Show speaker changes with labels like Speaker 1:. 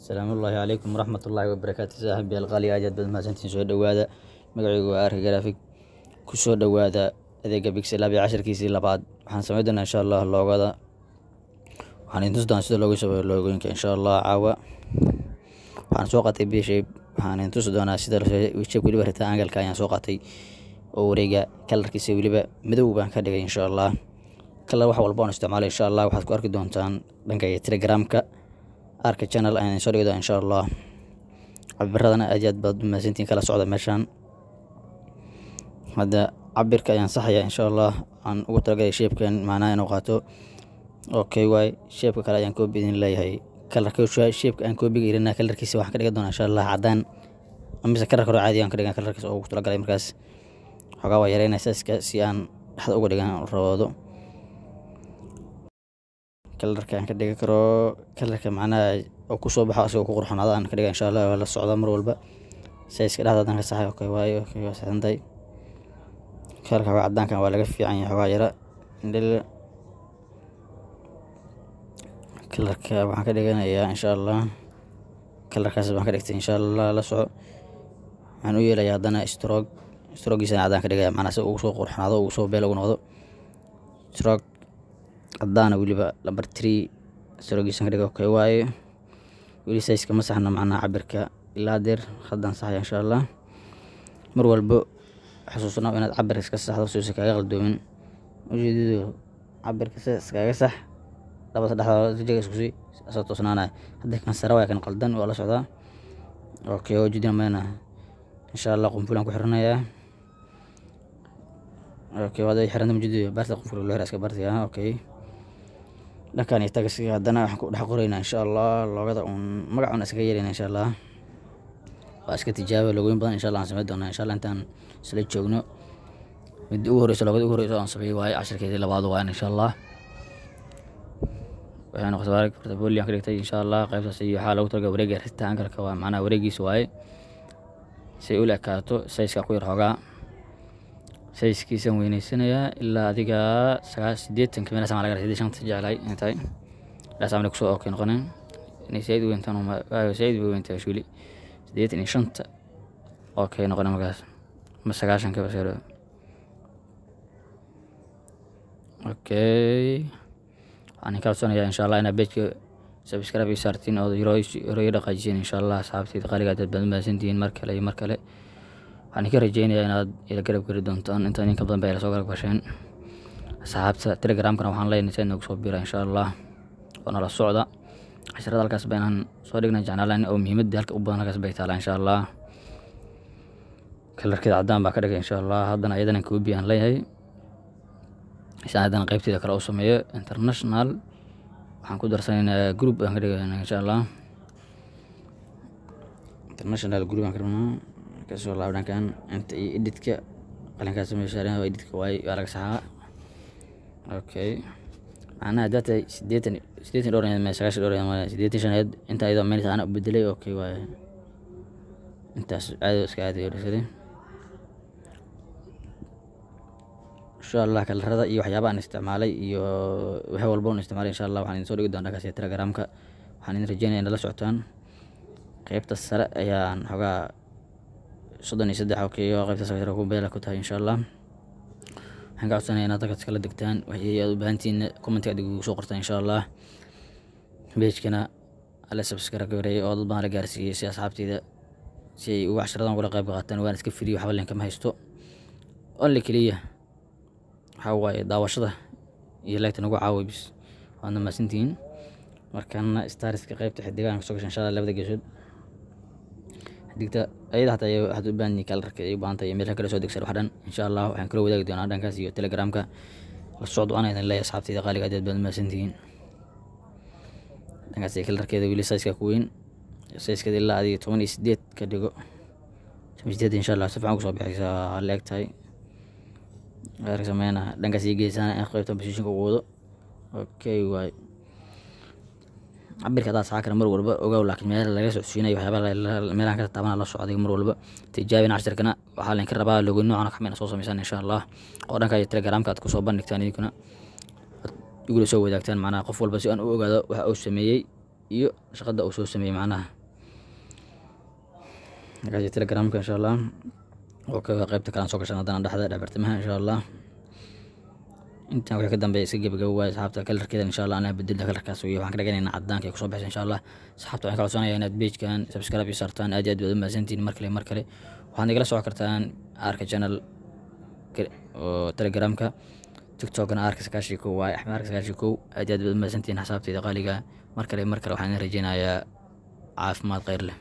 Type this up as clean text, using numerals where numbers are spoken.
Speaker 1: السلام الله عليكم ورحمة الله وبركاته. صاحبي الغالي aad baad mahadsantihiin soo dhawaada. Magacaygu waa Arka Graphic. Ku soo dhawaada adeega Pixel Lab casharkiisii labaad. Waxaan sameyn doonaa insha Allah loogada. Waxaan idin tusi doonaa sida loogu sameeyo loogooyinka insha Allah caawa. Waxaan soo qaatay B-shape. Waxaan idin tusi doonaa sida shape waliba rectangle-ka ayaan soo qaatay oo wareega kalarkiisa waliba madow baan ka dhigay insha Allah. Kalar wax walba oo isticmaalay insha Allah waxaad ku arki doontaan dhanka Telegram-ka. Arka channel ayaan soo dhigay insha Allah. Cabiradana aad baad u mahadsantihiin kala socda meeshan. Hadda cabirka ayaan saxaya insha Allah aan ugu talagalay shape-kan macnaha inuu qaato. Okay way shape-ka kale ayaan copy idin leeyahay. Kalarka shape-ka aan copy gareynaa kalarkiisa waxaan ka dhigi doonaa insha Allah cadaan. Ama kalarka caadi aan ka dhigan kalarkiisa oo ugu talagalay markaas. Xogaa waa yareynaysaa si aan dhaxda uga dhigan rabado. kalarka aan ka dhigi karo kalarka macnaha oo ku soo baxo asoo ku qurxonaada aan ka dhigaa insha Allah la socda mar walba size-ka dhaxda ka saxay okay way saxantay kalarka cadaanka waa laga fiican yahay xogaa yara indhil kalarka waxaan ka dhiganayaa insha Allah kalarkaas waxaan ka dhigtay insha Allah la soco waxaan u yeelayaa hadana stroke-giisa cadaan ka dhigaya macnaha si uu soo qurxonaado uu soo beel ugu noqdo stroke cadaan waliba number 3 stroke-giisa ka dhigo okay way wali size-ka ma saxna macnaha cabirka ilaa deer haddaan saxay insha Allah mar walba xasuusnaa inaad cabir iska saxdo si kaaga qaldoomin ujeedadu cabirka iskaga sax labada dhaxda jiga isku sii asoo toosnaanay hadda kan sare waa kan qaldan waa la socdaa okay ujeedina meena insha Allah qunfulan ku xiranayaa okay wada xiranada ujeedadu baarta qunful loo iska baartiya okay dhankan ay tagasiga hadana waxaan ku dhex qoraynaa insha Allah loogada magacan iskaga yeelayna insha Allah waa iska tijaabo loogoyin badan insha Allah aan sameeyo doonaa insha Allah intaan isla joogno mid ugu horeyso loogada ugu horeyso aan sameeyo waay casharkeedii labaad waa insha Allah waxaan qorsheeyay portfolio aan ka dhigtay insha Allah qaybtaas iyo waxa lagu talagalay wareegga rectangle-ka waa macnaha wareegiisa waay si uu la kaato size-ka ku yar xogaa size-kiisa weynaysanaya ilaa adiga 80 kamera sama laga raadiyay shanta jeclay intay la saamay ku soo okay noqoneen inay sayid weyntaan oo sayid weyntaan shuli 85 okay noqoneen markaas ma 90 ka basiro okay aan ka codsanayaa insha Allah ina page-ka subscribe iyo saartiin oo yoro dhaqaajin insha Allah asxaabtayda qaaliga dad badan baasantiin mar kale waxaan ka rajeynayaa inaad ila garab gari doontaan inta ninka badan bay la soo garab gasheen asxaabta Telegram-kana waxaan leenahay inaad soo biira insha Allah oo nala socda casharada halkaas baan soo dhignay janaalayn oo muhiimada halka u badan halkaas bay taala insha Allah kalarkeeda cadaan baa ka dhigay insha Allah haddana ayadana copy aan leeyahay isaadan qaybteeda kale oo sameeyo international waxaan ku darsanaynaa group aan ka dhigaynaa insha Allah international group aan ka dhigaynaa kasoo laabdan kan inta edit-ka qalinka sameeyo shaareen oo edit-ka way laga saxaa okay ana data 80 dooran ma 90 dooran ma 85 inta ayada meel aan u bedelay okay way intaas aad iska aad yeerisay insha Allah kalarada iyo waxyaabaha aan isticmaalay iyo wax walba oo isticmaalay insha Allah waxaan soo dhigi doonaa kaasi Telegram-ka waxaan idin rajeynayaa inaad la socotaan qaybta sare ayaan xogaa 33 okay oo qaybta sare ku beela ku tahay insha Allah waxaan ka codsanayaa inaad dadka kala degtaan waxay u baahantiin comment-ka ugu soo qortaan insha Allah page-kana ala subscribe gareey oo dad badan la gaarsiiyay si asxaabtayda si ay ugu casharadan uga qayb qaataan waan iska fidiyo waxba leen kama haysto only kaliya waxa waaye daawashada iyo like-tan ugu caawiyo bis waana maasantiin markaana stars-ka qaybta xidigan ka soo gashan insha Allah labada geesood digta ayada hata waxaad u baahan yihiin kalarka ay u baahan tahay meesha kale soo degsan wax dhan insha Allah waxaan kala wadaagi doonaa dhankaas iyo Telegram-ka la socdo aan idin leeyahay asxaabtayda qaaliga aad baad maasantiin dhankaas kalarkeeda wili size-ka ku weyn size-keeda ilaa adiga 18 ka dhigo 18 insha Allah si fiican ku soo bixaysaa leegtahay gaar sameeyna dhankaas geesana qaybta position-ka ugu wado okay way cabirka daas xaakar mar walba ogaw laakiin meel laga soo siinayo waxyaabaha meelaha ka taabana la socday mar walba tijaabina casharkana waxa leen ka rabaa logo noocan ka mid ah soo sameeysan insha Allah oo dhanka Telegram-ka aad ku soo bandhigtaan idinku igula soo wadaagtaan macnaha qof walba si aan u ogaado waxa uu sameeyay iyo shaqada uu soo sameeyey macnaha markaas telegramka insha allah oo ka qaybta kale aan soo gashan haddana dhexda dhexbartamaha insha allah intaan wixii ka dambeeya iska gebagabo waaye asxaabta kalarkeeda insha allah anaa bedelda kalarkaas iyo waxaan ka dhiganaynaa cadaanka ay kusoo baxaysa insha allah asxaabta waxaan ka codsanayaa inaad pagekan subscribe iyo saartaan aad iyo aad baad u mahadsantihiin mar kale waxaad igala soo kartaan arka channel oo telegramka tiktokna arka sakaashii kow waaye axmed arka sakaashii kow aad iyo aad baad u mahadsantihiin xasaabteyda qaaliga mar kale waxaan idin rajeynayaa caafimaad khayr leh.